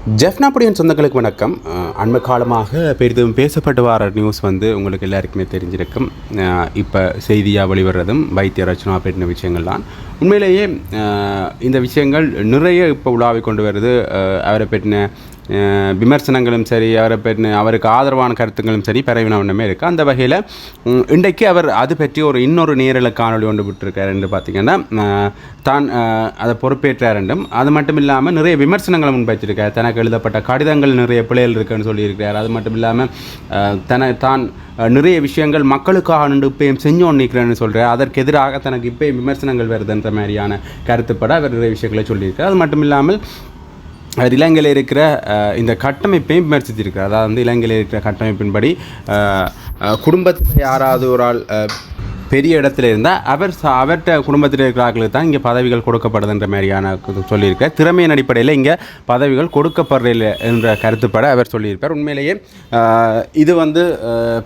ஜெஃப்னாபடியின் சொந்தங்களுக்கு வணக்கம். அண்மை காலமாக பெரிதும் பேசப்பட்டு வர நியூஸ் உங்களுக்கு எல்லாருக்குமே தெரிஞ்சிருக்கும். இப்போ செய்தியாக வெளிவரதும் வைத்திய ரச்சனா பற்றின விஷயங்கள் தான். உண்மையிலேயே இந்த விஷயங்கள் நிறைய இப்போ உலாவிக் கொண்டு வருது. அவரை பற்றின விமர்சனங்களும் சரி, அவருக்கு ஆதரவான கருத்துங்களும் சரி பரவினவண்ணமே இருக்குது. அந்த வகையில் இன்றைக்கு அவர் அது பற்றி இன்னொரு நேரலை காணொலி ஒன்று விட்டுருக்கார் என்று பார்த்திங்கன்னா, தான் அதை பொறுப்பேற்றார் என்றும், அது மட்டும் இல்லாமல் நிறைய விமர்சனங்களை முன்வைச்சிருக்கார். தனக்கு எழுதப்பட்ட கடிதங்கள் நிறைய பிழைகள் இருக்குன்னு சொல்லியிருக்கிறார். அது மட்டும் இல்லாமல் தான் நிறைய விஷயங்கள் மக்களுக்காக நின்று இப்பயும் செஞ்சோன்னு நிற்கிறேன்னு சொல்கிறார். அதற்கு எதிராக தனக்கு இப்போயும் விமர்சனங்கள் வருதுன்ற மாதிரியான கருத்துப்பட அவர் நிறைய விஷயங்களை சொல்லியிருக்கார். அது மட்டும் இல்லாமல் இலங்கையில் இருக்கிற இந்த கட்டமைப்பையும் விமர்சித்திருக்கிறார். அதாவது இலங்கையில் இருக்கிற கட்டமைப்பின்படி குடும்பத்தில் யாராவது ஒரு ஆள் பெரிய இடத்துல இருந்தால் அவர்கிட்ட குடும்பத்தில் இருக்கிறார்களுக்கு தான் இங்கே பதவிகள் கொடுக்கப்படுதுன்ற மாதிரியான சொல்லியிருக்கார். திறமையின் அடிப்படையில் இங்கே பதவிகள் கொடுக்கப்படுறதில்லை என்ற கருத்துப்பட அவர் சொல்லியிருப்பார். உண்மையிலேயே இது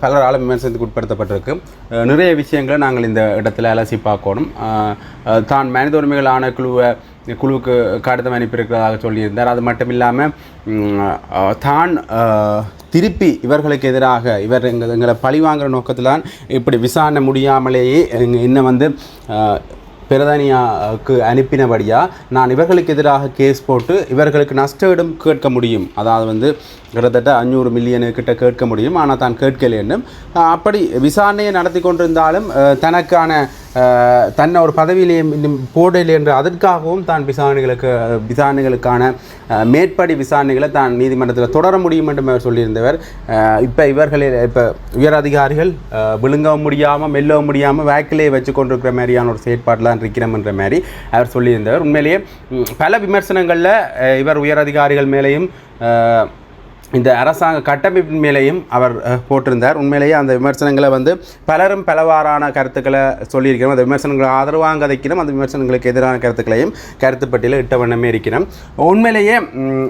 பலரால் விமர்சனத்துக்கு உட்படுத்தப்பட்டிருக்கு. நிறைய விஷயங்களை நாங்கள் இந்த இடத்துல அலசி பார்க்கணும். தான் மனித உரிமைகள் குழுவுக்கு கடிதம் அனுப்பியிருக்கிறதாக சொல்லியிருந்தார். அது மட்டும் இல்லாமல் தான் திருப்பி இவர்களுக்கு எதிராக எங்களை பழி வாங்குகிற நோக்கத்தில் தான் இப்படி விசாரணை முடியாமலேயே இன்னும் பிரதானியாவுக்கு அனுப்பினபடியாக நான் இவர்களுக்கு எதிராக கேஸ் போட்டு இவர்களுக்கு நஷ்டம் கேட்க முடியும். அதாவது கிட்டத்தட்ட 500 மில்லியனு கிட்ட கேட்க முடியும். ஆனால் தான் கேட்கலைன்னு அப்படி விசாரணையை நடத்தி கொண்டிருந்தாலும் தன்னை ஒரு பதவியிலேயே போடலை என்று அதற்காகவும் தான் விசாரணைகளுக்கான மேற்படி விசாரணைகளை தான் நீதிமன்றத்தில் தொடர முடியும் என்று அவர் சொல்லியிருந்தவர். இப்போ உயர் அதிகாரிகள் விழுங்கவும் முடியாமல் மெல்லவும் முடியாமல் வேக்கிலேயே வச்சு கொண்டிருக்கிற மாதிரியான ஒரு செயற்பாடெலாம் இருக்கிறோம் என்ற மாதிரி அவர் சொல்லியிருந்தவர். உண்மையிலேயே பல விமர்சனங்களில் இவர் உயர் அதிகாரிகள் மேலேயும் இந்த அரசாங்க கட்டமைப்பின் மேலேயும் அவர் போட்டிருந்தார். உண்மையிலேயே அந்த விமர்சனங்களை பலரும் பலவாறான கருத்துக்களை சொல்லியிருக்கிறோம். அந்த விமர்சனங்களை ஆதரவாக கதைக்கணும், அந்த விமர்சனங்களுக்கு எதிரான கருத்துக்களையும் கருத்துப்பட்டியில் இட்ட வண்ணமே இருக்கிறோம். உண்மையிலேயே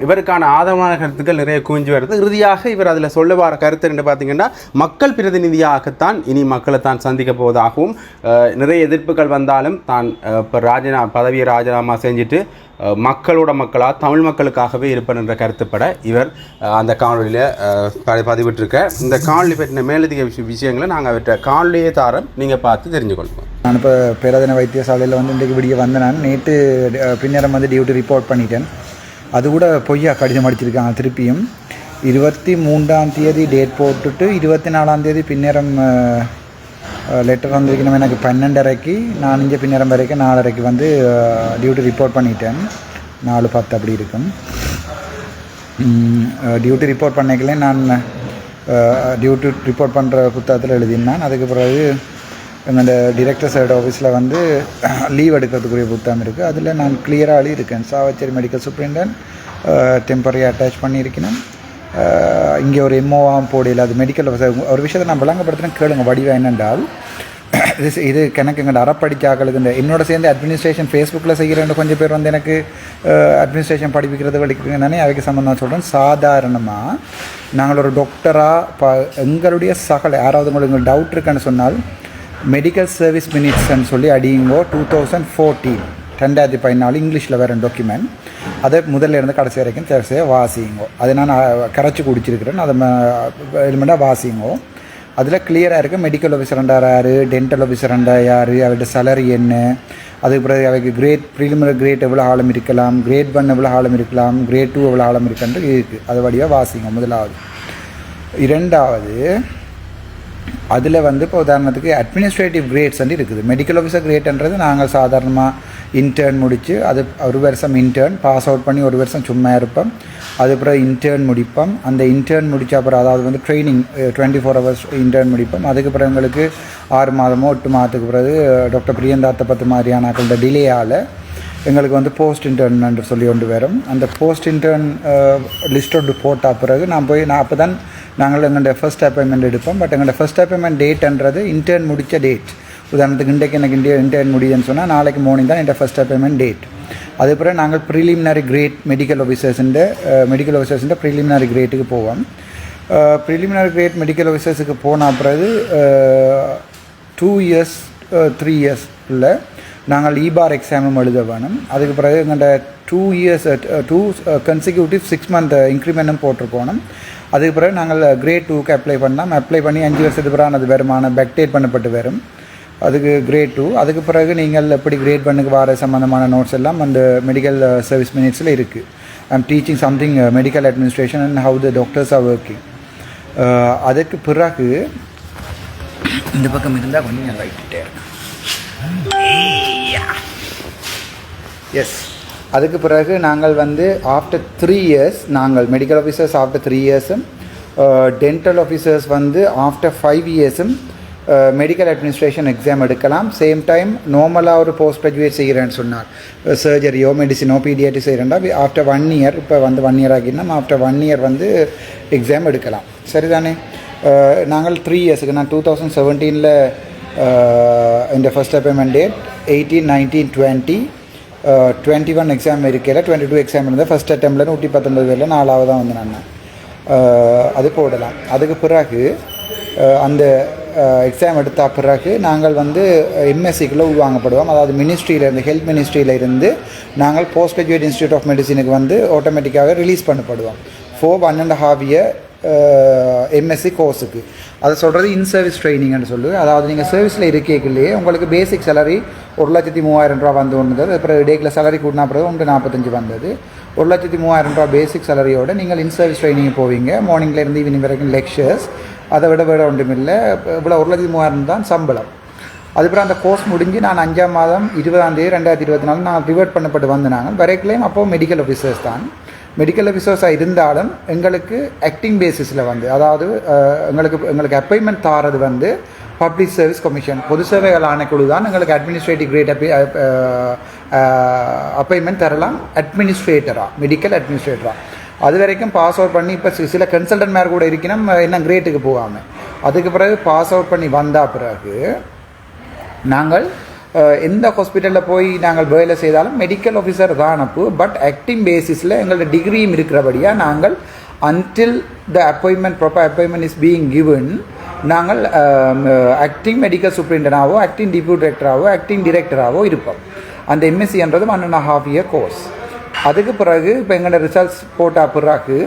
இவருக்கான ஆதரவான கருத்துக்கள் நிறைய குவிஞ்சு வருது. இறுதியாக இவர் அதில் சொல்ல வர கருத்து என்று பார்த்திங்கன்னா, மக்கள் பிரதிநிதியாகத்தான் இனி மக்களை தான் சந்திக்க போவதாகவும், நிறைய எதிர்ப்புகள் வந்தாலும் தான் இப்போ பதவியை ராஜினாமா செஞ்சுட்டு மக்களாக தமிழ் மக்களுக்காகவே இருப்பேன் என்ற கருத்துப்பட இவர் அந்த காணொலியில் பதிவிட்டிருக்க. இந்த காணொலி பற்றின மேலதிக விஷயங்களை நாங்கள் அவற்றை காணொலியே தாரம் நீங்கள் பார்த்து தெரிஞ்சுக்கொள்வோம். நான் இப்போ பேராதன வைத்தியசாலையில் இன்றைக்கு விடிய நான் நேற்று பின்னரம் டியூட்டி ரிப்போர்ட் பண்ணிட்டேன். அது கூட பொய்யா கடிதம் அடிச்சிருக்காங்க. திருப்பியும் 23ஆம் தேதி டேட் போட்டுட்டு 24ஆம் தேதி பின்னரம் லெட்டர் வந்திருக்கணும். எனக்கு 12:30க்கு நான் இங்கே பின்னரம் வரைக்கும் 4:30க்கு டியூட்டி ரிப்போர்ட் பண்ணிட்டேன். 4:10 அப்படி இருக்கும். டியூட்டி ரிப்போர்ட் பண்ணிக்கல நான் டியூட்டி ரிப்போர்ட் பண்ணுற புத்தகத்தில் எழுதினான். அதுக்கு பிறகு எங்களோட டிரெக்டர் சைடு ஆஃபீஸில் லீவ் எடுக்கிறதுக்குரிய புத்தகம் இருக்குது. அதில் நான் கிளியராக எழுதியிருக்கேன். Chavakachcheri medical superintendent temporary attach பண்ணியிருக்கணும். இங்கே ஒரு எம்ஓவாக போடையில் அது மெடிக்கல் ஒரு விஷயத்தை நான் விளங்கப்படுத்தினேன். கேளுங்க வடிவா என்னென்றால், இது எனக்கு எங்கள்ட அறப்படிச்சாக்களுக்கு என்னோட சேர்ந்து அட்மினிஸ்ட்ரேஷன் ஃபேஸ்புக்கில் செய்கிறேன். கொஞ்சம் பேர் எனக்கு அட்மினிஸ்ட்ரேஷன் படிக்கிறது தானே அதுக்கு சம்மந்தம் சொல்கிறேன். சாதாரணமாக நாங்கள் ஒரு டாக்டராக எங்களுடைய யாராவது உங்களுக்கு டவுட் இருக்குன்னு சொன்னால் மெடிக்கல் சர்வீஸ் மினிட்ஸ்ன்னு சொல்லி அடியுங்கோ. 2014 2014 இங்கிலீஷில் வேறு டாக்குமெண்ட். அதை முதல்ல இருந்து கடைசி வரைக்கும் தேர்ச்சியாக வாசிங்கோ. அதை நான் கரைச்சி குடிச்சிருக்கிறேன். அதை எலிமெண்ட்டாக வாசிங்கோ. அதில் கிளியராக இருக்குது மெடிக்கல் ஆஃபீஸர்ண்டா யார், டென்டல் ஆஃபீஸர்ண்டா யார், அவர்கிட்ட சேலரி என்ன, அதுக்கு பிறகு அவைக்கு ப்ரிலிமினரி கிரேட் எவ்வளோ ஆழம் இருக்கலாம், கிரேட் 1 எவ்வளோ ஆழம் இருக்கலாம், கிரேட் 2 எவ்வளோ ஆழம் இருக்குன்ட்டு இருக்குது. அது வழியாக வாசிங்க முதலாவது. இரண்டாவது, அதில் இப்போ உதாரணத்துக்கு அட்மினிஸ்ட்ரேட்டிவ் கிரேட்ஸ் இருக்குது. மெடிக்கல் ஆஃபீஸர் கிரேட்ன்றது நாங்கள் சாதாரணமாக இன்டர்ன் முடித்து அது ஒரு வருஷம் இன்டர்ன் பாஸ் அவுட் பண்ணி ஒரு வருஷம் சும்மா இருப்போம். அதுக்கப்புறம் இன்டர்ன் முடிப்போம். அந்த இன்டர்ன் முடித்த அப்புறம் அதாவது ட்ரைனிங் 24 hours இன்டர்ன் முடிப்போம். அதுக்கப்புறம் எங்களுக்கு 6 மாதமோ 8 மாதத்துக்கு பிறகு டாக்டர் பிரியந்தாத்த 10 மாதிரியான ஆக்களோட டிலேயால் எங்களுக்கு போஸ்ட் இன்டர்ன் என்று சொல்லி கொண்டு வரும். அந்த போஸ்ட் இன்டர்ன் லிஸ்ட் ஒன்று போட்ட பிறகு நான் அப்போ தான் நாங்கள் எங்களோட ஃபர்ஸ்ட் அப்பாயின்மெண்ட் எடுப்போம். பட் எங்களோட ஃபர்ஸ்ட் அப்பாயின்மெண்ட் டேட்ன்றது இன்டர்ன் முடித்த டேட். உதாரணத்துக்கு இன்றைக்கு எனக்கு இன்டர்ன் முடியுதுன்னு சொன்னால் நாளைக்கு மார்னிங் தான் என்னோட ஃபர்ஸ்ட் அப்பாயின்மெண்ட் டேட். அதுக்கப்புறம் நாங்கள் ப்ரிலிமினரி கிரேட் மெடிக்கல் ஆஃபீஸர்ஸுன்ற ப்ரிலிமினரி கிரேட்டுக்கு போவோம். ப்ரிலிமினரி கிரேட் மெடிக்கல் ஆஃபீஸர்ஸுக்கு போன பிறகு 2 years 3 years நாங்கள் இபார் எக்ஸாமும் எழுத வேணும். அதுக்கு பிறகு எங்கள்கிட்ட 2 years 2 consecutive 6 month இன்க்ரிமெண்ட்டும் போட்டிருக்கணும். அதுக்கு பிறகு நாங்கள் கிரேட் 2க்கு அப்ளை பண்ணலாம். அப்ளை பண்ணி 5 வருஷத்துக்கு பிறகு அது வருமான பேக்டேட் பண்ணப்பட்டு வரும். அதுக்கு கிரேட் 2. அதுக்கு பிறகு நீங்கள் எப்படி கிரேட் பண்ணுக்கு வர சம்மந்தமான நோட்ஸ் எல்லாம் அந்த மெடிக்கல் சர்வீஸ் மினிட்ஸில் இருக்குது. I'm teaching something medical administration and how the doctors are working. அதுக்கு பிறகு இந்த பக்கம் இருந்தால் கொஞ்சம் ரைட்டே எஸ். அதுக்கு பிறகு நாங்கள் வந்து ஆஃப்டர் 3 years நாங்கள் மெடிக்கல் ஆஃபீஸர்ஸ் ஆஃப்டர் 3 yearsம் டென்டல் ஆஃபீஸர்ஸ் வந்து ஆஃப்டர் 5 yearsம் மெடிக்கல் அட்மினிஸ்ட்ரேஷன் எக்ஸாம் எடுக்கலாம். சேம் டைம் நார்மலாக ஒரு போஸ்ட் கிராஜுவேட் செய்கிறேன்னு சொன்னார், சர்ஜரியோ மெடிசினோ பீடியாட்ரி செய்கிறேன்டா ஆஃப்டர் 1 year, இப்போ வந்து 1 year ஆகினா ஆஃப்டர் 1 year வந்து எக்ஸாம் எடுக்கலாம். சரிதானே? நாங்கள் 3 yearsக்கு நான் 2017 இந்த ஃபர்ஸ்ட் அப்பாயின்மெண்ட் டேட் 18, 19, 20 21 எக்ஸாம் இருக்கையில் 22 எக்ஸாம் இருந்தால் ஃபஸ்ட் அட்டெம்ப்டில் 119 பேரில் 4வது தான் வந்து நான் அது போடலாம். அதுக்கு பிறகு அந்த எக்ஸாம் எடுத்த பிறகு நாங்கள் வந்து எம்எஸ்சிக்குள்ளே உள்வாங்கப்படுவோம். அதாவது மினிஸ்ட்ரியிலேருந்து ஹெல்த் மினிஸ்ட்ரியில் இருந்து நாங்கள் போஸ்ட் கிராஜுவேட் இன்ஸ்டியூட் ஆஃப் மெடிசினுக்கு வந்து ஆட்டோமேட்டிக்காக ரிலீஸ் பண்ணப்படுவோம் for 1.5 year எம்எஸ்சி கோர்ஸுக்கு. அதை சொல்கிறது இன் சர்வீஸ் ட்ரைனிங்னு சொல்லு. அதாவது நீங்கள் சர்வீஸில் இருக்கைக்குள்ளேயே உங்களுக்கு பேசிக் சேலரி 1,03,000 ரூபா வந்து வந்தது. அப்புறம் டேக்கில் சேலரி கூட்டினா பிறகு 145 வந்தது. 1,03,000 ரூபா பேசிக் சேலரியோடு நீங்கள் இன் சர்வீஸ் ட்ரைனிங் போவீங்க. மார்னிங்லேருந்து ஈவினிங் வரைக்கும் லெக்சர்ஸ். அதை விட ஒன்றும் இல்லை. இவ்வளோ 1,03,000 தான் சம்பளம். அதுக்கப்புறம் அந்த கோர்ஸ் முடிஞ்சு நான் 5ஆம் மாதம் 20ஆம் தேதி 2024 நான் ரிவர்ட் பண்ணப்பட்டு வந்து நாங்கள் வரைக்கலையும் அப்போது மெடிக்கல் ஆஃபீஸர்ஸ் தான். மெடிக்கல் ஆஃபீஸர்ஸாக இருந்தாலும் எங்களுக்கு ஆக்டிங் பேசிஸில் வந்து அதாவது எங்களுக்கு அப்பாயின்மெண்ட் தாரது வந்து பப்ளிக் சர்வீஸ் கமிஷன் பொது சேவைகள் ஆணைக்குழு தான் எங்களுக்கு அட்மினிஸ்ட்ரேட்டிவ் கிரேட் அப்பாயின்மெண்ட் தரலாம். அட்மினிஸ்ட்ரேட்டராக மெடிக்கல் அட்மினிஸ்ட்ரேட்டராக அது வரைக்கும் பாஸ் அவுட் பண்ணி இப்போ சில கன்சல்டன்ட் மேலே கூட இருக்கணும் என்ன கிரேட்டுக்கு போகாமல். அதுக்கு பிறகு பாஸ் அவுட் பண்ணி வந்த பிறகு நாங்கள் எந்த ஹாஸ்பிட்டலில் போய் நாங்கள் வேலை செய்தாலும் மெடிக்கல் ஆஃபீஸர் தான் அப்பு. பட் ஆக்டிங் பேசிஸில் எங்களோட டிகிரியும் இருக்கிறபடியாக நாங்கள் until the appointment proper appointment is being given நாங்கள் ஆக்டிங் மெடிக்கல் சூப்பரிண்டனாவோ ஆக்டிங் டிப்யூட்டி டைரக்டராகவோ ஆக்டிங் டிரெக்டராகவோ இருப்போம். அந்த எம்எஸ்சின்றது 1.5 year கோர்ஸ். அதுக்கு பிறகு இப்போ எங்களோட ரிசல்ட்ஸ் போட்ட பிறகு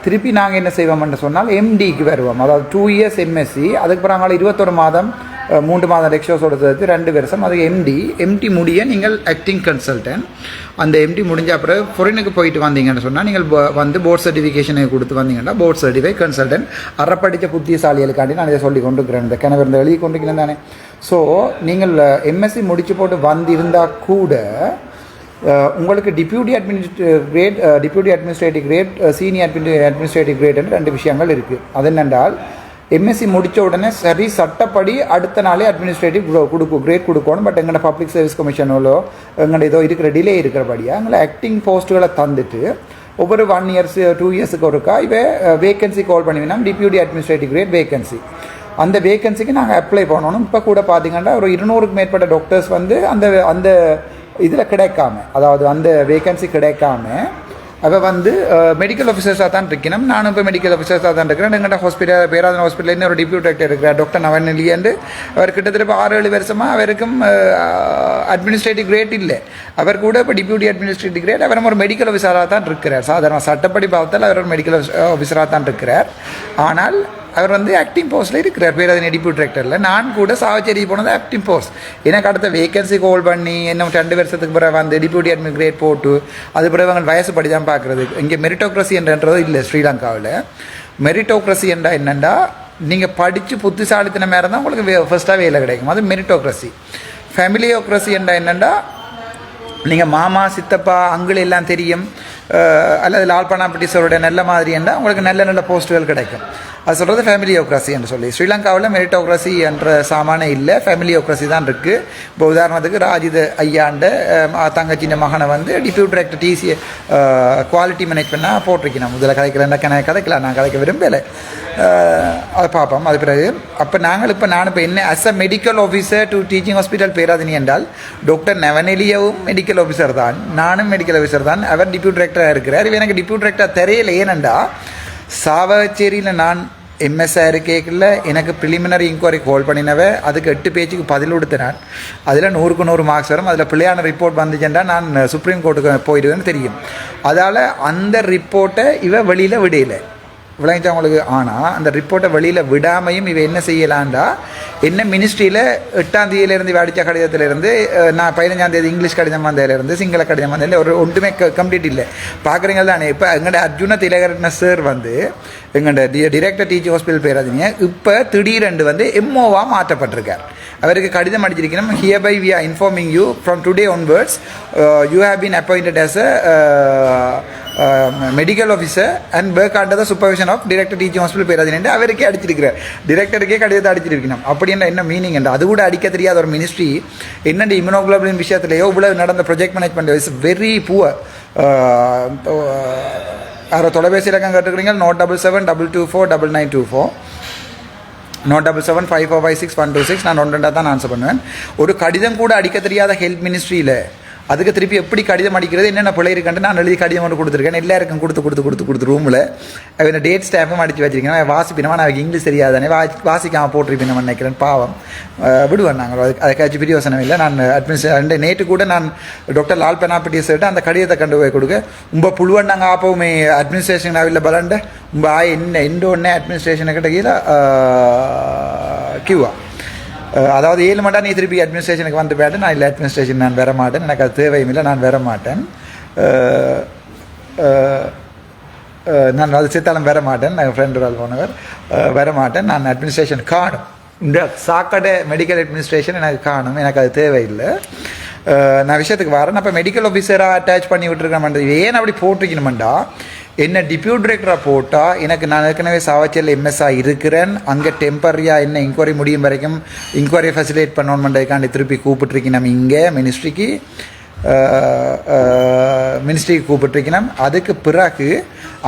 திருப்பி நாங்கள் என்ன செய்வோம்னு சொன்னால் எம்டிக்கு வருவோம். அதாவது 2 years எம்எஸ்சி. அதுக்கு பிறகு நாங்கள் 21 மாதம் 3 மாதம் லெக்சர்ஸோட சேர்த்து 2 வருஷம். அது எம்டி முடிய நீங்கள் ஆக்டிங் கன்சல்டன்ட். அந்த எம்டி முடிஞ்ச பிறகு ஃபாரினுக்கு போயிட்டு வந்தீங்கன்னு சொன்னால் நீங்கள் வந்து போர்ட் சர்டிஃபிகேஷனை கொடுத்து வந்தீங்கன்னா போர்ட் சர்டிஃபை கன்சல்டன்ட் அறப்படித்த புத்திசாலிகளுக்காண்டி நான் இதை சொல்லி கொண்டுக்கிறேன். இந்த கிணவிருந்த எழுதி கொண்டுக்கிறேன் தானே. ஸோ நீங்கள் எம்எஸ்சி முடிச்சு போட்டு வந்திருந்தால் கூட உங்களுக்கு deputy administrative grade senior administrative கிரேட்னு 2 விஷயங்கள் இருக்குது. அது என்னென்றால் எம்எஸ்சி முடித்த உடனே சரி சட்டப்படி அடுத்த நாளே அட்மினிஸ்ட்ரேட்டிவ் கிரேட் கொடுக்கணும். பட் எங்களோட பப்ளிக் சர்வீஸ் கமிஷனோ எங்களோட ஏதோ இருக்கிற டிலே இருக்கிறபடியாக எங்களை ஆக்டிங் போஸ்ட்டுகளை தந்துட்டு ஒவ்வொரு 1 year 2 yearsக்கு ஒருக்கா இவை வேகன்சி கால் பண்ணுவீங்கன்னா டிப்யூட்டி அட்மினிஸ்ட்ரேட்டிவ் கிரேட் வேகன்சி. அந்த வேகன்சிக்கு நாங்கள் அப்ளை பண்ணணும். இப்போ கூட பார்த்தீங்கன்னா ஒரு 200க்கு மேற்பட்ட டாக்டர்ஸ் வந்து அந்த இதில் கிடைக்காம அதாவது அந்த வேகன்சி கிடைக்காம அவள் வந்து மெடிக்கல் ஆஃபீஸர்ஸாக தான் இருக்கணும். நானும் இப்போ மெடிக்கல் ஆஃபீஸர்ஸாக தான் இருக்கிறேன். எங்கள்கிட்ட ஹாஸ்பிட்டல் பேராதன ஹாஸ்பிட்டல் ஒரு டிப்யூட்டி டைரக்டர் இருக்கிறார் டாக்டர் நவநெல்லியன்று. அவர் கிட்டத்தட்ட இப்போ 6-7 வருஷமாக அவருக்கும் அட்மினிஸ்ட்ரேட்டிவ் கிரேட் இல்லை. அவர் கூட இப்போ டிப்யூட்டி அட்மினிஸ்ட்ரேட்டிவ் கிரேட் அவரும் ஒரு மெடிக்கல் ஆஃபீஸராக தான் இருக்கிறார். சாதாரண சட்டப்படி பார்த்தால் அவர் ஒரு மெடிக்கல் ஆஃபீஸராக தான் இருக்கிறார். ஆனால் அவர் வந்து ஆக்டிங் போஸ்ட்டில் இருக்கிறார் பேராதனை டிப்யூட்டி டைரக்டரில். நான் கூட சாவச்சேரி போனது ஆக்டிங் போஸ்ட். எனக்கு அடுத்த வேகன்சி கால் பண்ணி இன்னும் 2 வருஷத்துக்கு பிறகு வந்து டிப்யூட்டி அட்மின் கிரேட் போட்டு அது பிறகு அவங்க வயசு படி தான் பார்க்குறது. இங்கே மெரிட்டோக்ரஸி என்றது இல்லை ஸ்ரீலங்காவில். மெரிட்டோக்ரஸி என்றால் என்னென்னா நீங்கள் படித்து புத்திசாலித்தனமாக இருந்தால் உங்களுக்கு ஃபர்ஸ்ட்டாக வேலை கிடைக்கும். அது மெரிட்டோக்ரஸி. ஃபேமிலியோக்ரஸி என்றால் என்னென்னா நீங்கள் மாமா சித்தப்பா அங்கிள் எல்லாம் தெரியும் அல்லது லால்பனாப்பட்டிஸரோட நல்ல மாதிரி என்றால் உங்களுக்கு நல்ல நல்ல போஸ்ட்டுகள் கிடைக்கும். அது சொல்கிறது ஃபேமிலியோக்ரஸி என்று சொல்லி. ஸ்ரீலங்காவில் மெரிட்டோக்ரஸி என்ற சாமானே இல்லை, ஃபேமிலியோக்ரஸி தான் இருக்குது. இப்போ உதாரணத்துக்கு ராஜித ஐயாண்ட தங்கச்சின மகனை வந்து டிப்யூட்டி டைரக்டர் டிசி குவாலிட்டி மேனேஜ்மெண்ட்டாக போட்டிருக்கேன். முதல்ல கதைக்கலாம் நான் கதைக்க விரும்பலை. அதை பார்ப்போம். அது பிறகு அப்போ நான் இப்போ என்ன as a medical officer to teaching hospital Peradeniya என்றால் டாக்டர் நவநெலியவும் மெடிக்கல் ஆஃபீஸர் தான், நானும் மெடிக்கல் ஆஃபீஸர் தான். அவர் டிப்யூட்டி டைரக்டராக இருக்கிறார். எனக்கு டிப்யூட்டி டைரக்டர் தெரியல. ஏனென்றா சாவச்சேரியில் நான் எம்எஸ்ஆர் கேக்கில் எனக்கு ப்ரிலிமினரி இன்கொயரி கால் பண்ணினவே அதுக்கு 8 பேஜுக்கு பதில் கொடுத்தேன். அதில் 100க்கு 100 மார்க்ஸ் வரும். அதில் பிள்ளையான ரிப்போர்ட் வந்துச்சுன்னா நான் சுப்ரீம் கோர்ட்டுக்கு போயிடுவேன்னு தெரியும். அதால் அந்த ரிப்போர்ட்டை வெளியில் விடையில விளங்கிச்சா உங்களுக்கு. ஆனால் அந்த ரிப்போர்ட்டை வெளியில் விடாமையும் என்ன செய்யலான்டா, என்ன மினிஸ்ட்ரியில் 8ஆம் தேதியிலேருந்து அடித்த கடிதத்திலேருந்து நான் 15ஆம் தேதி இங்கிலீஷ் கடிதம் வந்ததுலேருந்து சிங்கள கடிதம் வந்ததில் ஒரு ஒன்றுமே கம்ப்ளீட் இல்லை. பார்க்குறீங்க தானே. இப்போ எங்களோட அர்ஜுன திலகரட்ன சார் எங்களோட டிரெக்டர் டீச்சிங் ஹாஸ்பிட்டல் பேராதீங்க இப்போ திடீரென்று எம்ஓவாக மாற்றப்பட்டிருக்கார். அவருக்கு கடிதம் அடிச்சிருக்கணும், hereby we are informing you from today onwards you have been appointed as a medical officer and work under the supervision of director teaching hospital Peradeniya அவருக்கே அடிச்சிருக்கிறார். டிரெக்டருக்கே கடிதத்தை அடிச்சிருக்கணும். அப்படின்ற என்ன மீனிங் என்று அது கூட அடிக்க தெரியாத ஒரு மினிஸ்ட்ரி என்னென்ன இம்யூனோகுளோபின் விஷயத்துலையோ இவ்வளோ நடந்த project management is very poor. யாரோ தொலைபேசி இலக்கம் கேட்டுக்கிறீங்க 077-224-9924 077-5456-126. நான் 2 தான் ஆன்சர் பண்ணுவேன். ஒரு கடிதம் கூட அடிக்க தெரியாத ஹெல்த் மினிஸ்ட்ரியில் அதுக்கு திருப்பி எப்படி கடிதம் அடிக்கிறது, என்னென்ன பிள்ளை இருக்குன்ட்டு நான் எழுதி கடிதம் ஒன்று கொடுத்துருக்கேன். எல்லாருக்கும் கொடுத்து ரூமில் அவன் டேட் ஸ்டாம்பும் அடித்து வச்சிருக்கேன். வாசிப்பினவன் அவனுக்கு இங்கிலீஷ் தெரியாதானே வாசிக்காமல் போட்டிருப்பேன் நினைக்கிறேன். பாவம் விடுவேன். நாங்கள் அதுக்காச்சும் பிரியோசனம் இல்லை. நான் அட்மினிஸ்ட்ரேஷன் நேற்று கூட நான் டாக்டர் லால் பெனாப்பட்டியை சொல்லிட்டு அந்த கடிதத்தை கண்டு போய் கொடுக்க உங்கள் புழுவன் நாங்கள் ஆப்பவுமே அட்மினிஸ்ட்ரேஷன் ஆவில்லை பலண்ட உங்கள் ஆய் என்ன ஒன்றே அட்மினிஸ்ட்ரேஷனை கிட்ட கீழே கியூவா. அதாவது 7 மண்டா நீ திருப்பி அட்மினிஸ்ட்ரேஷனுக்கு வந்து போய்ட்டு நான் இல்லை அட்மினிஸ்ட்ரேஷன் நான் வர மாட்டேன், எனக்கு அது தேவையும் இல்லை, நான் வர மாட்டேன், நான் அது சேர்த்தாலும் வர மாட்டேன். நான் ஃப்ரெண்டு ஆள் போனவர் வர மாட்டேன். நான் அட்மினிஸ்ட்ரேஷன் காணும், இந்த சாக்கடை மெடிக்கல் அட்மினிஸ்ட்ரேஷன் எனக்கு காணும், எனக்கு அது தேவையில்லை. நான் விஷயத்துக்கு வரேன். அப்போ மெடிக்கல் ஆஃபீஸராக அட்டாச் பண்ணி விட்டுருக்கேன். ஏன் அப்படி போட்டிருக்கணுமெண்டா, என்ன டிப்யூட் டிரெக்டராக போட்டால் எனக்கு நான் ஏற்கனவே சாவச்சேரியில் எம்எஸ்ஆ இருக்கிறேன். அங்கே டெம்பரரியாக என்ன இன்கொயரி முடியும் வரைக்கும் இன்கொயரி ஃபெசிலேட் பண்ணணுமெண்டதுக்காண்டி திருப்பி கூப்பிட்ருக்கோம். நம்ம இங்கே மினிஸ்ட்ரிக்கு கூப்பிட்ருக்கணும். அதுக்கு பிறகு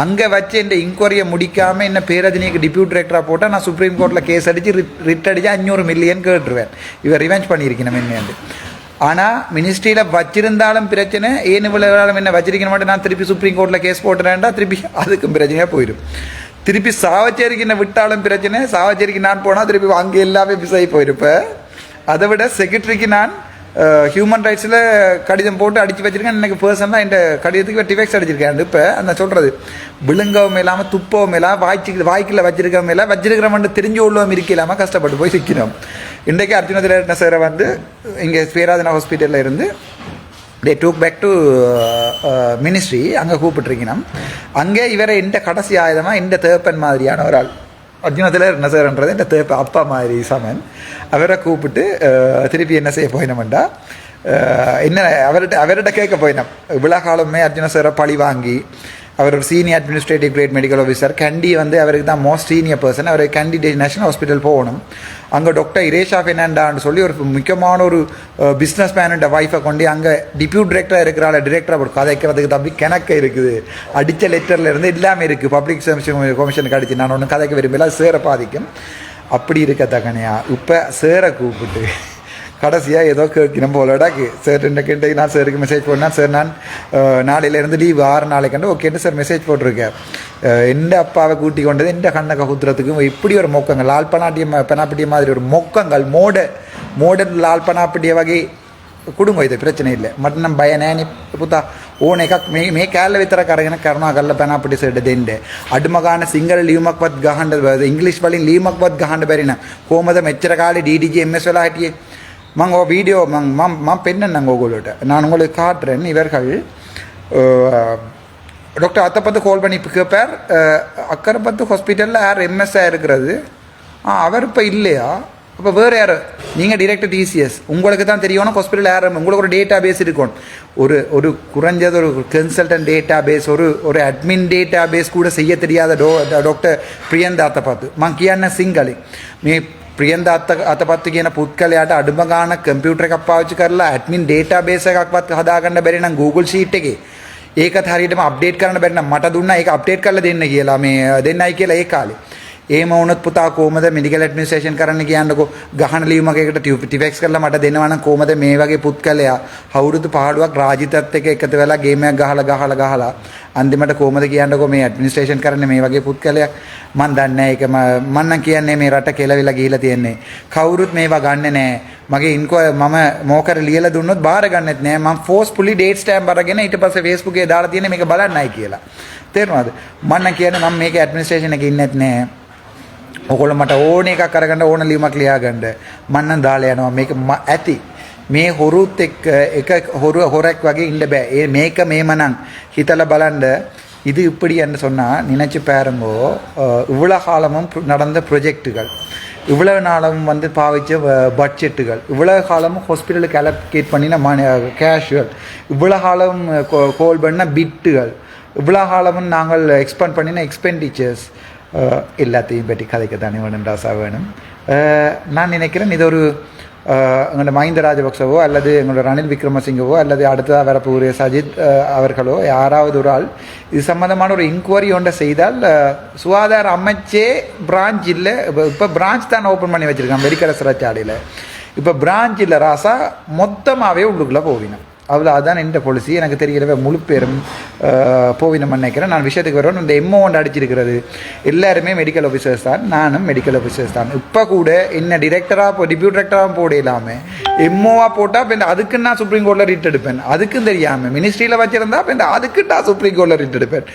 அங்கே வச்சு இந்த இன்கொயரியை முடிக்காமல் என்ன பேரதினிக்கு டிப்யூட் டிரெக்டராக போட்டால் நான் சுப்ரீம் கோர்ட்டில் கேஸ் அடித்து ரிட் அடித்து 500 மில்லியன் கேட்டுருவேன். இவர் ரிவெஞ்ச் பண்ணியிருக்கணும் என்னண்டு. ஆனால் மினிஸ்ட்ரியில் வச்சிருந்தாலும் பிரச்சனை, ஏன் இவ்வளோ என்ன வச்சிருக்க மாட்டேன் நான் திருப்பி சுப்ரீம் கோர்ட்டில் கேஸ் போட்டுறேன்டா திருப்பி அதுக்கும் பிரச்சனையாக போயிடும். திருப்பி சாவச்சேரிக்கு என்ன விட்டாலும் பிரச்சனை, சாவச்சேரிக்கு நான் போனால் திருப்பி அங்கே எல்லாமே மிஸ் ஆகி போயிருப்பேன். அதை விட செக்ரட்டரிக்கு நான் ஹியூமன் ரைட்ஸில் கடிதம் போட்டு அடித்து வச்சுருக்கேன். எனக்கு பர்சனலாக இந்த கடிதத்துக்கு டிஃபெக்ட்ஸ் அடிச்சிருக்கேன். இப்போ அந்த சொல்கிறது விழுங்கவும் இல்லாமல் துப்பவும் இல்லாமல் வாய்க்கில் வச்சிருக்கவும் இல்லை, வச்சிருக்கிறவன் தெரிஞ்சு உள்ளவும் இருக்க இல்லாமல் கஷ்டப்பட்டு போய் சிக்கணும். இன்றைக்கு அர்ஜுன திலகரட்ன சாரை இங்கே பேராதனா ஹாஸ்பிட்டலில் இருந்து தே டூக் பேக் டு மினிஸ்ட்ரி அங்கே கூப்பிட்டுருக்கணும். அங்கே இவரை இந்த கடைசி ஆயுதமாக இந்த தேப்பன் மாதிரியான ஒரு ஆள் அர்ஜுன திலகரட்ன சார்ன்றது இந்த தேப்ப அப்பா மாதிரி சமன் அவரை கூப்பிட்டு திருப்பி என்ன செய்ய போயினோம்டா, என்ன அவர்கிட்ட கேட்க போயினோம். விழா காலமே அர்ஜுன சாரை பழி வாங்கி அவர் ஒரு senior administrative grade medical officer Kandy அவருக்கு தான் மோஸ்ட் சீனியர் பர்சன். அவர் கண்டி நேஷனல் ஹாஸ்பிட்டல் போகணும். அங்கே டாக்டர் இரேஷா ஃபெர்னாண்டான்னு சொல்லி ஒரு முக்கியமான ஒரு பிஸ்னஸ் மேனோட ஒய்ஃபை கொண்டு அங்கே டிப்யூட் டிரெக்டராக இருக்கிறாள் டிரெக்டராக ஒரு கதைக்கிறதுக்கு தம்பி கிணக்க இருக்குது, அடித்த லெட்டரில் இருந்து எல்லாமே இருக்குது. பப்ளிக் சர்வீஸ் கமிஷனுக்கு அடிச்சு நான் ஒன்றும் கதைக்க விரும்பல, சேரை பாதிக்கும். அப்படி இருக்கத்தக்கனையா இப்போ சேரை கூப்பிட்டு கடைசியாக ஏதோ கேட்கணும் போலடாக்கு சார் கிட்ட நான் சாருக்கு மெசேஜ் போட்டேன். சார் நான் நாளையிலேருந்து லீவ் 6 நாளைக்கு ஓகேன்னு சார் மெசேஜ் போட்டிருக்கேன். எந்த அப்பாவை கூட்டி கொண்டது எந்த கண்ணை குத்துறதுக்கும் இப்படி ஒரு மொக்கங்கள் லால் பெனாப்பட்டிய மாதிரி ஒரு மொக்கங்கள் மோடர்ன் லால் பெனாப்பட்டிய වගේ කුඩුම ඔයද ප්‍රශ්න ඉල්ල මට නම් බය නෑනේ පුතා ඕන එකක් මේ කෑල්ල විතරක් අරගෙන කරුණා කරලා පැනාපටි සෙඩ දෙන්න අඩුම ගන්න සිංගල ලියුමක්වත් ගහන්න ඉංග්‍රීසි වලින් ලියුමක්වත් ගහන්න බැරි නම් කොහමද මෙච්චර කාලේ DDG MS වෙලා හිටියේ මම ඔය වීඩියෝ මම පෙන්නන්නම් ඕගොල්ලෝට நான் உங்களுக்கு காட்டுறேன். இவர்கள் டாக்டர் அத்தப்பத்து கால் பண்ணி கேட்பார் அக்கரைப்பத்து ஹாஸ்பிட்டலில் யார் எம்எஸ்ஆ இருக்கிறது அவர் இப்போ இல்லையா அப்போ வேறு யார் நீங்கள் டிரெக்டர் டிசிஎஸ் உங்களுக்கு தான் தெரியணும் ஹாஸ்பிட்டல் யார் உங்களுக்கு ஒரு டேட்டா பேஸ் இருக்கும் ஒரு குறைஞ்சது ஒரு கன்சல்டன்ட் டேட்டா பேஸ் ஒரு அட்மின் டேட்டா பேஸ் கூட செய்ய தெரியாத டாக்டர் பிரியந்தா අතපත්තු මං කියන්න සිංහලෙන් මේ ප්‍රියන්ද අතපත්තු කියන පුත්කලයාට අඩුම ගාන කම්පියුටර් එකක් පාවිච්චි කරලා ඇඩ්මින් ඩේටා බේස් එකක්වත් හදාගන්න බැරි නම් Google Sheet එකේ ඒකත් හරියටම අප්ඩේට් කරන්න බැරි නම් මට දුන්නා ඒක අප්ඩේට් කරලා දෙන්න කියලා මේ දෙන්නයි කියලා ඒ කාලේ එහෙම වුණොත් පුතා කොහමද මෙඩිකල් ඇඩ්මිනිස්ට්‍රේෂන් කරන්න කියන්නකෝ ගහන ලියුමක් එකට ටිෆෙක්ස් කරලා මට දෙනවා නම් කොහමද මේ වගේ පුත්කලයා අවුරුදු 15ක් රාජිතත් එක්ක එකතු වෙලා ගේම් එකක් ගහලා අන්තිමට කොහමද කියන්නකෝ මේ ඇඩ්මිනිස්ට්‍රේෂන් කරන්නේ මේ වගේ පුත්කලයක් මන් දන්නේ නැහැ ඒක මම නම් කියන්නේ මේ රට කෙලවිලා ගිහිලා තියෙන්නේ කවුරුත් මේවා ගන්නෙ නැහැ මගේ මම මොකර ලියලා දුන්නොත් බාර ගන්නෙත් නැහැ මම ෆෝස්ෆුලි ඩේට් ස්ටෑම්ප් අරගෙන ඊට පස්සේ Facebook එකේ දාලා තියෙන්නේ මේක බලන්නයි කියලා තේරෙනවද මම නම් කියන්නේ මම මේක ඇඩ්මිනිස්ට්‍රේෂන් එකේ ඉන්නෙත් නැහැ ඔයගොල්ලෝ මට ඕන එකක් අරගන්න ඕන ලියුමක් ලියාගන්න මම නම් දාලා යනවා මේක ඇති මේ හොරුත් එක්ක එක හොරෙක් වගේ ඉන්න බෑ මේක මේමනම් හිතලා බලන්න இது இப்படி என்று சொன்னால் நினைச்சு பாருங்கோ இவ்வளோ காலமும் நடந்த ப்ரொஜெக்டுகள் இவ்வளவு நாளும் வந்து பாவிச்ச பட்ஜெட்டுகள் இவ்வளோ காலமும் ஹாஸ்பிட்டலுக்கு அலோகேட் பண்ணின கேஷுவல் இவ்வளோ காலம் கோல் பண்ண பிட்டுகள் இவ்வளோ காலமும் நாங்கள் எக்ஸ்பெண்ட் பண்ணின எக்ஸ்பெண்டிச்சர்ஸ் எல்லாத்தையும் பற்றி கதைக்க தானே வேணும் ராசா வேணும் நான் நினைக்கிறேன் இது ஒரு எங்களோட மஹிந்த ராஜபக்சவோ அல்லது எங்களோட ரணில் விக்ரமசிங்கவோ அல்லது அடுத்ததாக வரப்போகிற சஜித் அவர்களோ யாராவது ஒரு ஆள் இது சம்மந்தமான ஒரு இன்கொயரி ஒன்றை செய்தால் சுகாதார அமைச்சே பிரான்ச் இல்லை இப்போ பிரான்ச் தான் ஓப்பன் பண்ணி வச்சுருக்கான் மெடிக்கல் சிறைச்சாலையில் இப்போ பிரான்ச் இல்லை ராசா மொத்தமாகவே உள்ளுக்குள்ளே போவினோம் அவ்வளோ அதுதான் இந்த பாலிசி எனக்கு தெரியல முழு பேரும் போவினம் நினைக்கிறேன் நான் விஷயத்துக்கு வரணும் இந்த எம்ஓ ஒன்று அடிச்சிருக்கிறது எல்லாருமே மெடிக்கல் ஆஃபீஸர்ஸ் தான் நானும் மெடிக்கல் ஆஃபீஸர்ஸ் தான் இப்போ கூட என்ன டிரெக்டராக டிப்யூட் டிரெக்டராக போட இல்லாமல் எம்ஓவாக போட்டால் இப்போ அதுக்கு நான் சுப்ரீம் கோர்ட்டில் ரிட் எடுப்பேன் அதுக்கும் தெரியாமல் மினிஸ்ட்ரியில் வச்சுருந்தா இப்போ அதுக்கு நான் சுப்ரீம் கோர்ட்டில் ரிட் எடுப்பேன்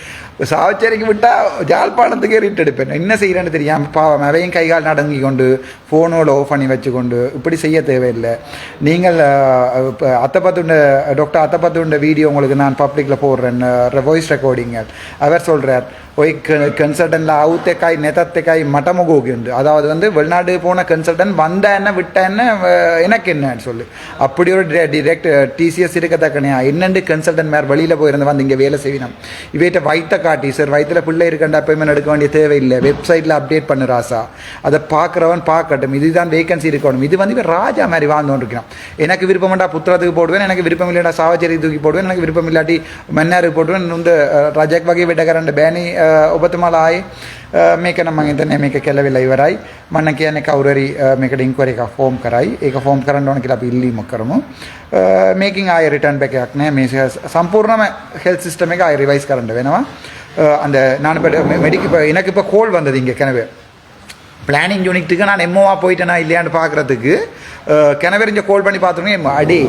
சாவச்சேரிக்கு விட்டால் ஜாழ்ப்பாணத்துக்கே ரிட் எடுப்பேன் என்ன செய்கிறேன்னு தெரியாமல் பாவம் அவையும் கைகால் நடங்கி கொண்டு ஃபோனோட ஆஃப் பண்ணி வச்சுக்கொண்டு இப்படி செய்ய தேவையில்லை நீங்கள் இப்போ அத்தப்பத்துண்ட டாக்டர் அத்தப்பத்துண்ட வீடியோ உங்களுக்கு நான் பப்ளிக்கில் போடுறேன் வாய்ஸ் ரெக்கார்டிங்க அவர் சொல்கிறார் ஒய் கன்சல்டன்ட்ல அவுத்தக்காய் நெத்தத்தைக்காய் மட்டமுகோகுண்டு அதாவது வந்து வெளிநாடு போன கன்சல்டன்ட் வந்த என்ன விட்ட என்ன எனக்கு என்னன்னு சொல்லு அப்படி ஒரு டிரெக்ட் டிசிஎஸ் இருக்கத்தக்கனையா என்னென்று கன்சல்டன்ட் மேலே வெளியில் போயிருந்து வந்து இங்கே வேலை செய்யணும் இவைகிட்ட வயிற்ற காட்டி சார் வயிற்றில் பிள்ளை இருக்கண்ட அப்பாயின்மெண்ட் எடுக்க வேண்டிய தேவையில்லை வெப்சைட்டில் அப்டேட் பண்ணு ராசா அதை பார்க்குறவன் பார்க்கட்டும் இதுதான் வேகன்சி இருக்கணும் இது வந்து இவன் ராஜா மாதிரி வாழ்ந்தோன்னு இருக்கிறான் எனக்கு விருப்பமாட்டா புத்திரத்துக்கு போடுவேன் எனக்கு விருப்பம் இல்லைடா சாவச்சேரி தூக்கி போடுவேன் எனக்கு விருப்பம் இல்லாட்டி மன்னாருக்கு போடுவேன் இந்த ரஜக் வகை விடகரண்ட பேனி ඔබතුමාලා ආයේ මේක නම් මම හිතන්නේ මේක කෙලවිලා ඉවරයි මම කියන්නේ කවුරු හරි මේකට ඉන්ක්වයරි එකක් ෆෝම් කරයි ඒක ෆෝම් කරන්න ඕන කියලා අපි ඉල්ලීමක් කරමු මේකින් ආයේ රිටර්න් බෑක් එකක් නැහැ මේ සම්පූර්ණම හෙල්ත් සිස්ටම් එක ආයේ රිවයිස් කරන්න වෙනවා அந்த நான் இப்போ எனக்கு இப்போ கோல் வந்தது இங்கே கிணவே பிளானிங் யூனிட்டுக்கு நான் எம்ஓவா போயிட்டேனா இல்லையான்னு பார்க்குறதுக்கு கிணவெறிஞ்ச கால் பண்ணி பார்த்தோன்னே அடி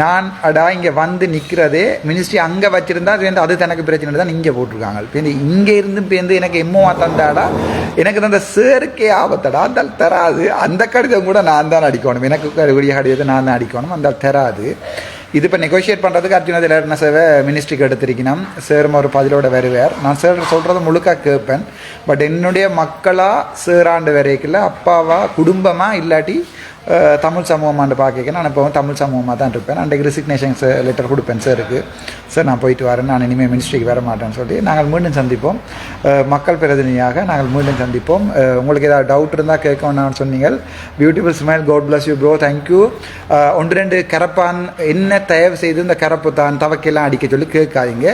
நான் அடா இங்கே வந்து நிற்கிறதே மினிஸ்ட்ரி அங்கே வச்சுருந்தா அது தனக்கு பிரச்சனை தான் இங்கே போட்டிருக்காங்க இப்போ இங்கே இருந்து இப்போ எனக்கு எம்ஓவா தந்தாடா எனக்கு தந்த சேருக்கே ஆபத்தடா அந்த தராது அந்த கடிதம் கூட நான் தான் அடிக்கணும் எனக்கு கூடிய கடிதத்தை நான் தான் அடிக்கணும் அந்த தராது இது இப்போ நெகோஷியேட் பண்ணுறதுக்கு அர்ஜுனதில் என்ன சேவை மினிஸ்ட்ரிக்கு எடுத்திருக்கணும் சேரும் ஒரு பதிலோட வருவார் நான் சேர் சொல்கிறது முழுக்க கேட்பேன் பட் என்னுடைய மக்களாக சேராண்டு வரைக்குள்ள அப்பாவா குடும்பமாக இல்லாட்டி தமிழ் சமூகமாண்டு பார்க்க நான் இப்போ தமிழ் சமூகமாக தான் இருப்பேன் அன்றைக்கு ரிசிக்னேஷன் லெட்டர் கொடுப்பேன் சாருக்கு சார் நான் போயிட்டு வரேன் நான் இனிமேல் மினிஸ்ட்ரிக்கு வர மாட்டேன்னு சொல்லி நாங்கள் மீண்டும் சந்திப்போம் மக்கள் பிரதிநிதியாக நாங்கள் மீண்டும் சந்திப்போம் உங்களுக்கு ஏதாவது டவுட் இருந்தால் கேட்கணும்னு சொன்னீங்க beautiful smile god bless you bro thank you ஒன்று ரெண்டு கரப்பான் என்ன தயவு செய்து இந்த கரப்பு தான் தவக்கையெல்லாம் அடிக்க சொல்லி கேட்காதீங்க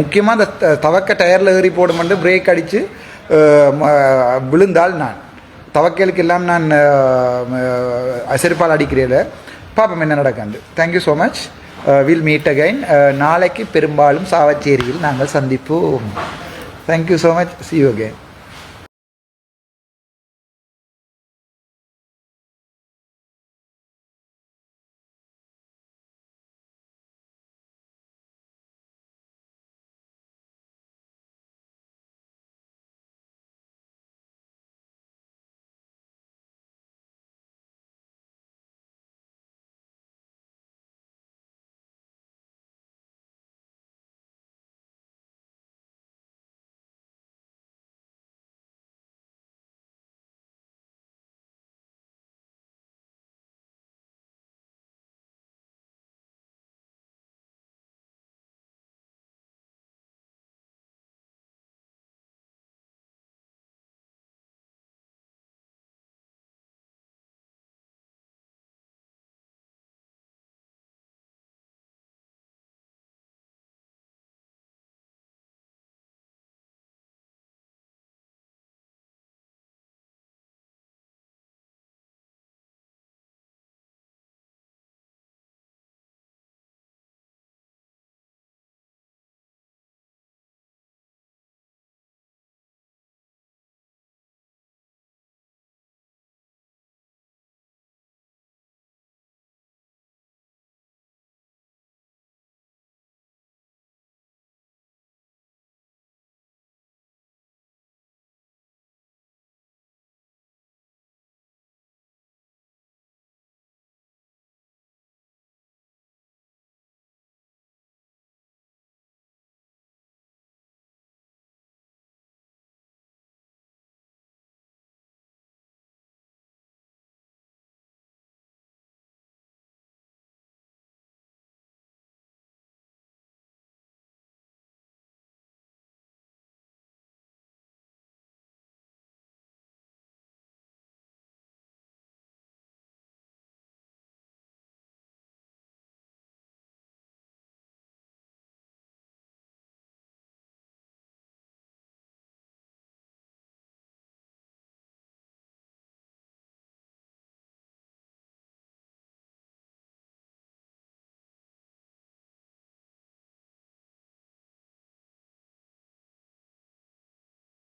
முக்கியமாக இந்த தவக்க டயரில் ஏறி போடுமென்று பிரேக் அடித்து விழுந்தால் நான் தவக்கலுக்கு எல்லாம் நான் செருப்பால் அடிக்கிறேன் பாப்போம் என்ன நடக்காது thank you so much will meet again நாளைக்கு பெரும்பாலும் சாவச்சேரியில் நாங்கள் சந்திப்போம் thank you so much C you again